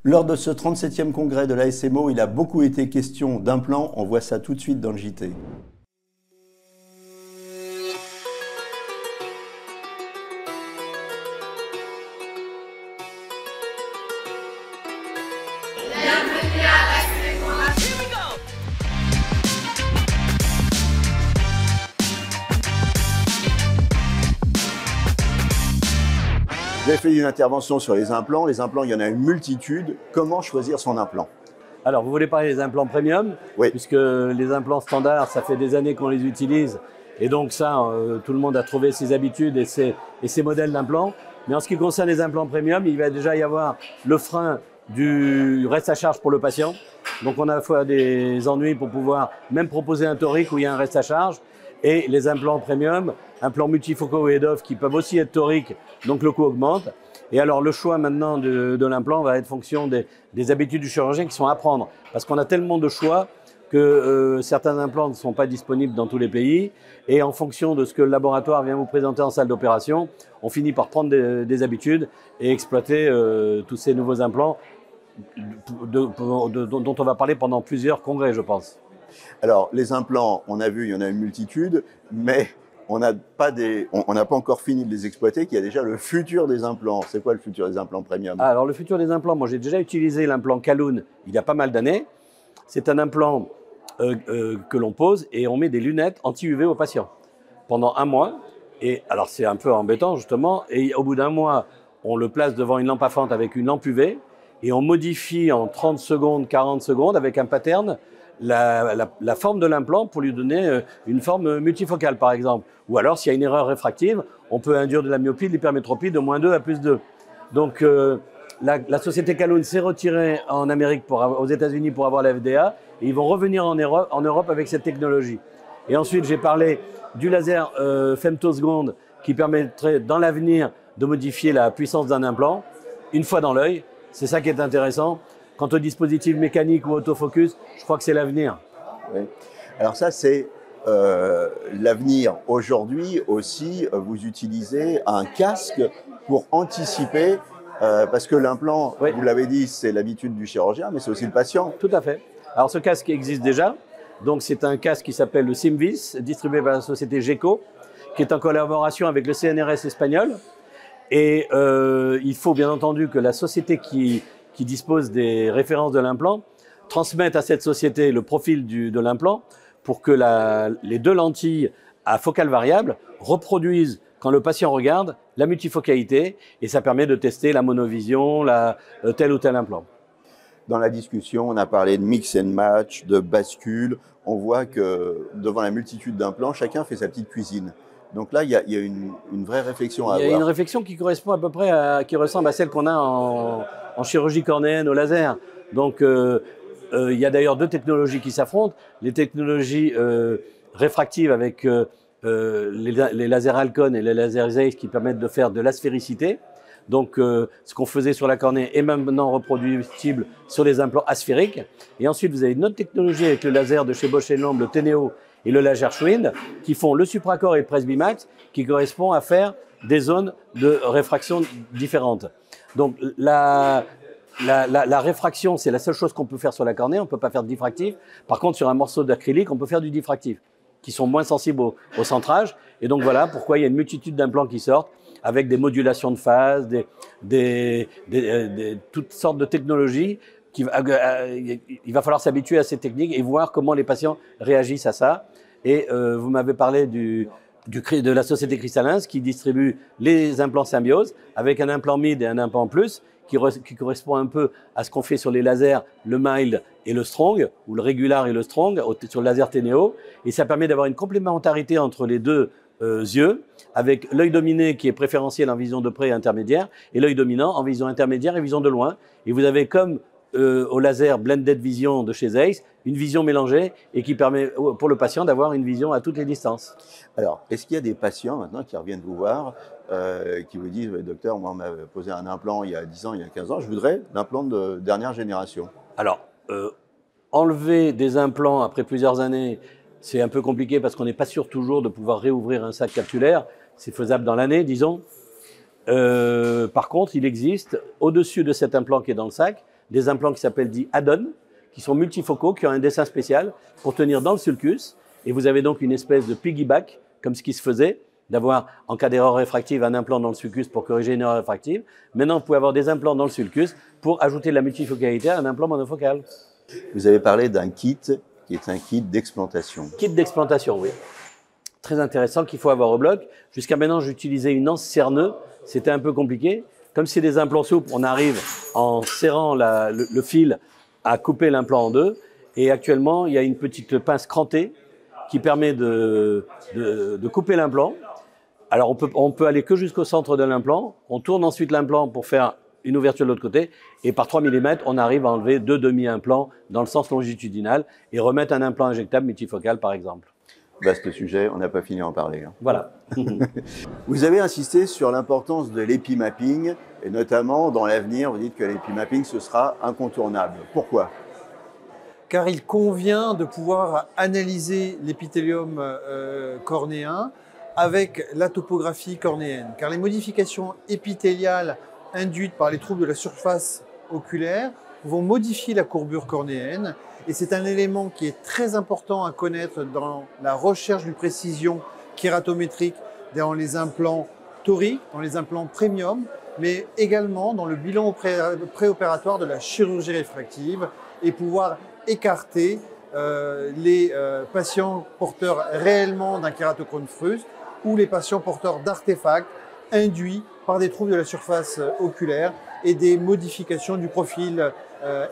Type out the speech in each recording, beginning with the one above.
Lors de ce 37e congrès de l'ASMO, il a beaucoup été question d'implants. On voit ça tout de suite dans le JT. Vous avez fait une intervention sur les implants. Les implants, il y en a une multitude. Comment choisir son implant? Alors, vous voulez parler des implants premium? Oui. Puisque les implants standards, ça fait des années qu'on les utilise. Et donc ça, tout le monde a trouvé ses habitudes et ses modèles d'implants. Mais en ce qui concerne les implants premium, il va déjà y avoir le frein du reste à charge pour le patient. Donc on a à la fois des ennuis pour pouvoir même proposer un torique où il y a un reste à charge. Et les implants premium, implants multifocaux ou head-off qui peuvent aussi être toriques, donc le coût augmente. Et alors le choix maintenant de l'implant va être fonction des habitudes du chirurgien qui sont à prendre. Parce qu'on a tellement de choix que certains implants ne sont pas disponibles dans tous les pays. Et en fonction de ce que le laboratoire vient vous présenter en salle d'opération, on finit par prendre des habitudes et exploiter tous ces nouveaux implants dont on va parler pendant plusieurs congrès, je pense. Alors, les implants, on a vu, il y en a une multitude, mais on n'a pas encore fini de les exploiter, qu'il y a déjà le futur des implants. C'est quoi le futur des implants premium? Alors, le futur des implants, moi j'ai déjà utilisé l'implant Caloon il y a pas mal d'années. C'est un implant que l'on pose et on met des lunettes anti-UV aux patients pendant un mois. Et alors, c'est un peu embêtant justement. Et au bout d'un mois, on le place devant une lampe à fente avec une lampe UV et on modifie en 30 secondes, 40 secondes avec un pattern la forme de l'implant pour lui donner une forme multifocale, par exemple. Ou alors, s'il y a une erreur réfractive, on peut induire de la myopie, de l'hypermétropie de -2 à +2. Donc, la société Caloon s'est retirée en Amérique, aux États-Unis pour avoir la FDA, et ils vont revenir en Europe avec cette technologie. Et ensuite, j'ai parlé du laser femtoseconde qui permettrait, dans l'avenir, de modifier la puissance d'un implant, une fois dans l'œil. C'est ça qui est intéressant. Quant au dispositif mécanique ou autofocus, je crois que c'est l'avenir. Oui. Alors ça, c'est l'avenir. Aujourd'hui aussi, vous utilisez un casque pour anticiper, parce que l'implant, oui, vous l'avez dit, c'est l'habitude du chirurgien, mais c'est aussi le patient. Tout à fait. Alors ce casque existe déjà. Donc c'est un casque qui s'appelle le Simvis, distribué par la société GECO, qui est en collaboration avec le CNRS espagnol. Et il faut bien entendu que la société qui dispose des références de l'implant transmette à cette société le profil de l'implant pour que les deux lentilles à focale variable reproduisent, quand le patient regarde, la multifocalité, et ça permet de tester la monovision, tel ou tel implant. Dans la discussion, on a parlé de mix and match, de bascule. On voit que devant la multitude d'implants, chacun fait sa petite cuisine. Donc là, il y a une vraie réflexion à avoir. Il y a une réflexion qui correspond à peu près qui ressemble à celle qu'on a en chirurgie cornéenne au laser. Donc, il y a d'ailleurs deux technologies qui s'affrontent. Les technologies réfractives avec les lasers Halcon et les lasers Zeiss qui permettent de faire de l'asphéricité. Donc, ce qu'on faisait sur la cornée est maintenant reproductible sur les implants asphériques. Et ensuite, vous avez une autre technologie avec le laser de chez Bausch & Lomb, le Teneo et le laser Schwind, qui font le supracor et le Presbymax, qui correspond à faire des zones de réfraction différentes. Donc, la réfraction, c'est la seule chose qu'on peut faire sur la cornée. On ne peut pas faire de diffractif. Par contre, sur un morceau d'acrylique, on peut faire du diffractif, qui sont moins sensibles au centrage. Et donc, voilà pourquoi il y a une multitude d'implants qui sortent, avec des modulations de phase, toutes sortes de technologies. Il va falloir s'habituer à ces techniques et voir comment les patients réagissent à ça. Et vous m'avez parlé de la société Cristallins qui distribue les implants Symbiose avec un implant mid et un implant plus qui correspond un peu à ce qu'on fait sur les lasers, le mild et le strong, ou le regular et le strong, sur le laser Teneo. Et ça permet d'avoir une complémentarité entre les deux yeux, avec l'œil dominé qui est préférentiel en vision de près et intermédiaire, et l'œil dominant en vision intermédiaire et vision de loin. Et vous avez comme au laser Blended Vision de chez Zeiss, une vision mélangée et qui permet pour le patient d'avoir une vision à toutes les distances. Alors, est-ce qu'il y a des patients maintenant qui reviennent vous voir, qui vous disent, docteur, moi on m'a posé un implant il y a 10 ans, il y a 15 ans, je voudrais l'implant de dernière génération? Alors, enlever des implants après plusieurs années, c'est un peu compliqué parce qu'on n'est pas sûr toujours de pouvoir réouvrir un sac capsulaire. C'est faisable dans l'année, disons. Par contre, il existe, au-dessus de cet implant qui est dans le sac, des implants qui s'appellent dits add-on, qui sont multifocaux, qui ont un dessin spécial pour tenir dans le sulcus. Et vous avez donc une espèce de piggyback, comme ce qui se faisait, d'avoir, en cas d'erreur réfractive, un implant dans le sulcus pour corriger une erreur réfractive. Maintenant, vous pouvez avoir des implants dans le sulcus pour ajouter de la multifocalité à un implant monofocal. Vous avez parlé d'un kit qui est un kit d'explantation. Kit d'explantation, oui. Très intéressant qu'il faut avoir au bloc. Jusqu'à maintenant, j'utilisais une anse cerneux. C'était un peu compliqué. Comme c'est des implants souples, on arrive en serrant le fil à couper l'implant en deux. Et actuellement, il y a une petite pince crantée qui permet de couper l'implant. Alors, on peut aller que jusqu'au centre de l'implant. On tourne ensuite l'implant pour faire une ouverture de l'autre côté. Et par 3 mm, on arrive à enlever 2 demi-implants dans le sens longitudinal et remettre un implant injectable multifocal, par exemple. Vaste sujet, on n'a pas fini d'en parler. Hein. Voilà. Vous avez insisté sur l'importance de l'épimapping, et notamment dans l'avenir, vous dites que l'épimapping, ce sera incontournable. Pourquoi ? Car il convient de pouvoir analyser l'épithélium cornéen avec la topographie cornéenne. Car les modifications épithéliales induites par les troubles de la surface oculaire vont modifier la courbure cornéenne. Et c'est un élément qui est très important à connaître dans la recherche d'une précision kératométrique dans les implants toriques, dans les implants premium, mais également dans le bilan préopératoire de la chirurgie réfractive et pouvoir écarter les patients porteurs réellement d'un kératochrone fruste ou les patients porteurs d'artefacts induits par des troubles de la surface oculaire et des modifications du profil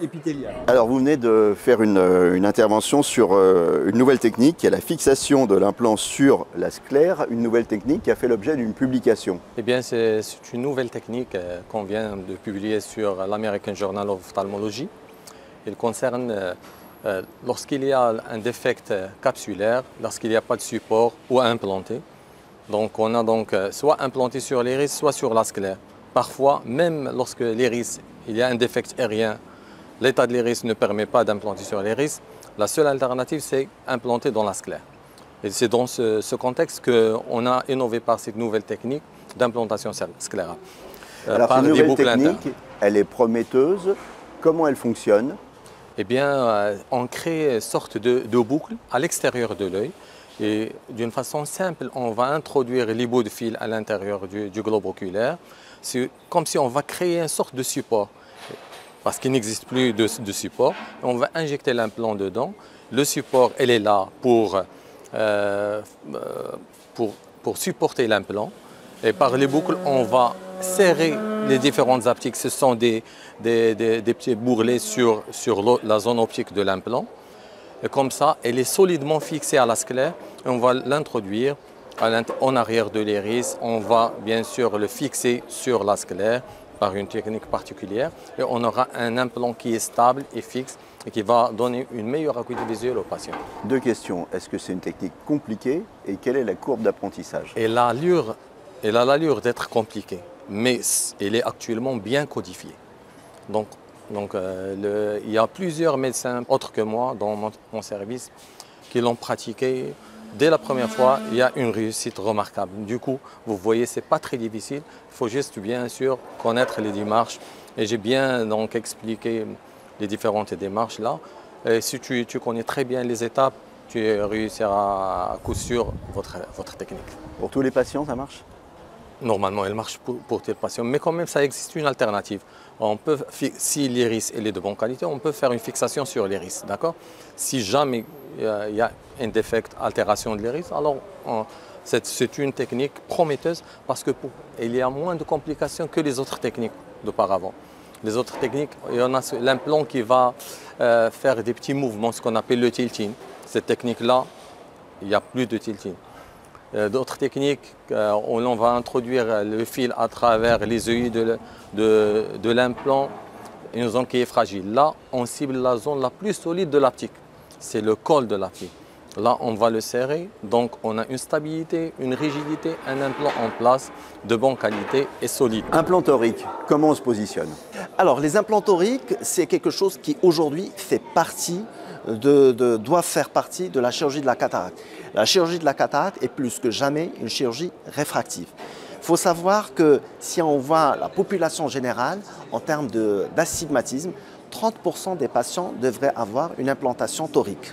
épithélial. Alors vous venez de faire une intervention sur une nouvelle technique qui est la fixation de l'implant sur la sclère, une nouvelle technique qui a fait l'objet d'une publication. Eh bien c'est une nouvelle technique qu'on vient de publier sur l'American Journal of Ophthalmology. Il concerne lorsqu'il y a un défect capsulaire, lorsqu'il n'y a pas de support ou implanté. Donc on a donc soit implanté sur l'iris, soit sur la sclère. Parfois, même lorsque l'iris, il y a un défect aérien, l'état de l'iris ne permet pas d'implanter sur l'iris, la seule alternative, c'est implanter dans la sclère. Et c'est dans ce contexte qu'on a innové par cette nouvelle technique d'implantation sclérale. Alors cette nouvelle technique, elle est prometteuse. Comment elle fonctionne? Eh bien, on crée une sorte de boucle à l'extérieur de l'œil. Et d'une façon simple, on va introduire les bouts de fil à l'intérieur du globe oculaire. C'est comme si on va créer une sorte de support, parce qu'il n'existe plus de support. On va injecter l'implant dedans. Le support, elle est là pour supporter l'implant. Et par les boucles, on va serrer les différentes optiques. Ce sont des petits bourrelets sur la zone optique de l'implant. Et comme ça, elle est solidement fixée à la sclère. Et on va l'introduire en arrière de l'iris. On va bien sûr le fixer sur la sclère par une technique particulière. Et on aura un implant qui est stable et fixe et qui va donner une meilleure acuité visuelle au patient. Deux questions. Est-ce que c'est une technique compliquée et quelle est la courbe d'apprentissage? Elle a l'allure d'être compliquée, mais elle est actuellement bien codifiée. Donc, il y a plusieurs médecins autres que moi dans mon service qui l'ont pratiqué. Dès la première fois, il y a une réussite remarquable. Du coup, vous voyez, ce n'est pas très difficile. Il faut juste bien sûr connaître les démarches. Et j'ai bien donc expliqué les différentes démarches là. Et si tu connais très bien les étapes, tu réussiras à coup sûr votre technique. Pour tous les patients, ça marche? Normalement, elle marche pour tes patients, mais quand même, ça existe une alternative. On peut, si l'iris est de bonne qualité, on peut faire une fixation sur l'iris, d'accord? Si jamais il y a un défect, altération de l'iris, alors c'est une technique prometteuse parce qu'il y a moins de complications que les autres techniques d'auparavant. Les autres techniques, il y en a l'implant qui va faire des petits mouvements, ce qu'on appelle le tilting. Cette technique-là, il n'y a plus de tilting. D'autres techniques, on va introduire le fil à travers les œillets de l'implant, une zone qui est fragile. Là, on cible la zone la plus solide de l'optique, c'est le col de l'optique. Là, on va le serrer, donc on a une stabilité, une rigidité, un implant en place de bonne qualité et solide. Implant torique, comment on se positionne? Alors, les implants toriques, c'est quelque chose qui aujourd'hui fait partie doit faire partie de la chirurgie de la cataracte. La chirurgie de la cataracte est plus que jamais une chirurgie réfractive. Il faut savoir que si on voit la population générale, en termes d'astigmatisme, 30% des patients devraient avoir une implantation torique.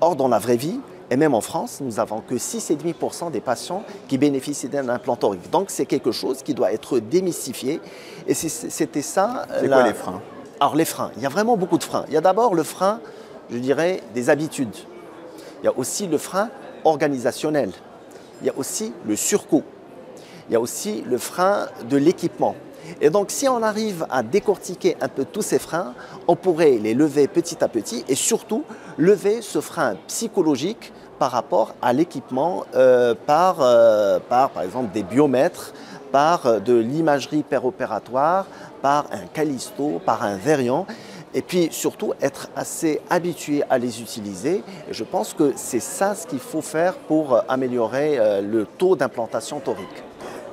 Or, dans la vraie vie, et même en France, nous n'avons que 6,5% des patients qui bénéficient d'un implant torique. Donc, c'est quelque chose qui doit être démystifié. Et c'était ça. C'est quoi les freins? Alors, les freins, il y a vraiment beaucoup de freins. Il y a d'abord le frein, je dirais, des habitudes. Il y a aussi le frein organisationnel. Il y a aussi le surcoût. Il y a aussi le frein de l'équipement. Et donc, si on arrive à décortiquer un peu tous ces freins, on pourrait les lever petit à petit et surtout lever ce frein psychologique par rapport à l'équipement par exemple, des biomètres, par de l'imagerie péropératoire, par un Callisto, par un Varian. Et puis surtout être assez habitué à les utiliser. Et je pense que c'est ça ce qu'il faut faire pour améliorer le taux d'implantation torique.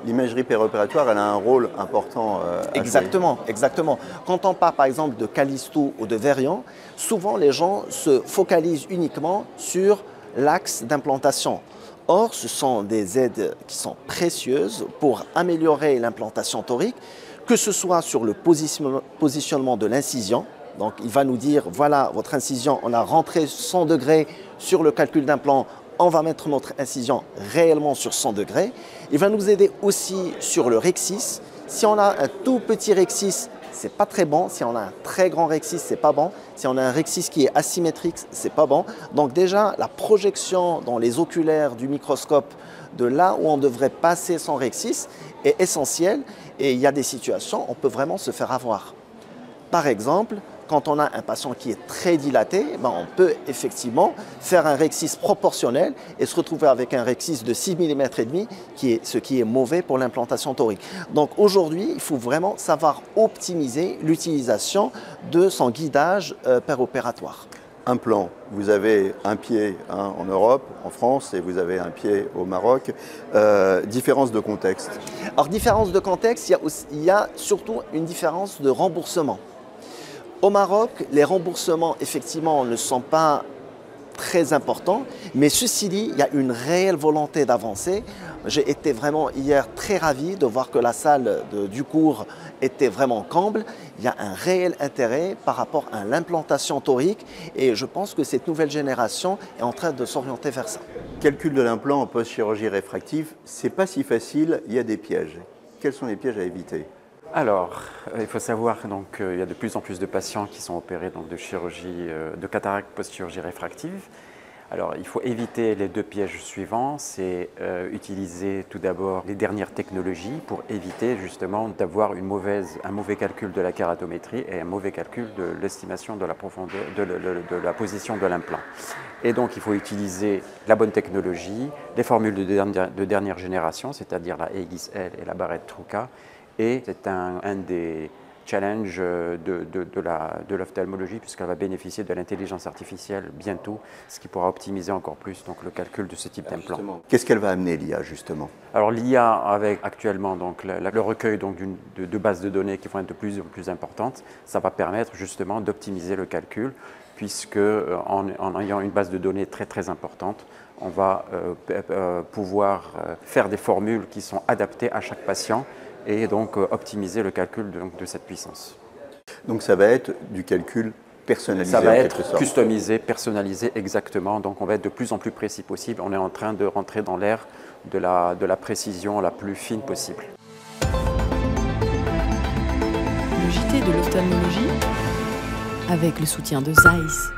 L'imagerie péropératoire, elle a un rôle important à Exactement, exactement. Quand on parle par exemple de Callisto ou de Varian, souvent les gens se focalisent uniquement sur l'axe d'implantation. Or, ce sont des aides qui sont précieuses pour améliorer l'implantation torique, que ce soit sur le positionnement de l'incision. Donc, il va nous dire, voilà, votre incision, on a rentré 100 degrés sur le calcul d'implant, on va mettre notre incision réellement sur 100 degrés. Il va nous aider aussi sur le rexis. Si on a un tout petit rexis, c'est pas très bon. Si on a un très grand rexis, c'est pas bon. Si on a un rexis qui est asymétrique, c'est pas bon. Donc déjà, la projection dans les oculaires du microscope de là où on devrait passer son rexis est essentielle. Et il y a des situations où on peut vraiment se faire avoir. Par exemple, quand on a un patient qui est très dilaté, on peut effectivement faire un rexis proportionnel et se retrouver avec un rexis de 6 mm et demi, ce qui est mauvais pour l'implantation torique. Donc aujourd'hui, il faut vraiment savoir optimiser l'utilisation de son guidage péropératoire. Implant, vous avez un pied en Europe, en France, et vous avez un pied au Maroc. Différence de contexte? Alors, différence de contexte, il y a surtout une différence de remboursement. Au Maroc, les remboursements, effectivement, ne sont pas très importants, mais ceci dit, il y a une réelle volonté d'avancer. J'ai été vraiment hier très ravi de voir que la salle du cours était vraiment comble. Il y a un réel intérêt par rapport à l'implantation torique et je pense que cette nouvelle génération est en train de s'orienter vers ça. Calcul de l'implant en post-chirurgie réfractive, c'est pas si facile, il y a des pièges. Quels sont les pièges à éviter? Alors, il faut savoir qu'il y a de plus en plus de patients qui sont opérés donc, de chirurgie, de cataracte post-chirurgie réfractive. Alors, il faut éviter les deux pièges suivants, c'est utiliser tout d'abord les dernières technologies pour éviter justement d'avoir un mauvais calcul de la kératométrie et un mauvais calcul de l'estimation de la profondeur, de la position de l'implant. Et donc, il faut utiliser la bonne technologie, les formules de dernière génération, c'est-à-dire la EXL et la barrette Trucca. Et c'est un des challenges de l'ophtalmologie puisqu'elle va bénéficier de l'intelligence artificielle bientôt, ce qui pourra optimiser encore plus donc, le calcul de ce type d'implant. Qu'est-ce qu'elle va amener l'IA justement? Alors l'IA avec actuellement donc, le recueil donc, de bases de données qui vont être de plus en plus importantes, ça va permettre justement d'optimiser le calcul puisque en ayant une base de données très très importante, on va pouvoir faire des formules qui sont adaptées à chaque patient et donc optimiser le calcul de cette puissance. Donc ça va être du calcul personnalisé. Ça va être customisé, personnalisé exactement, donc on va être de plus en plus précis possible. On est en train de rentrer dans l'ère de la précision la plus fine possible. Le JT de l'ophtalmologie avec le soutien de Zeiss.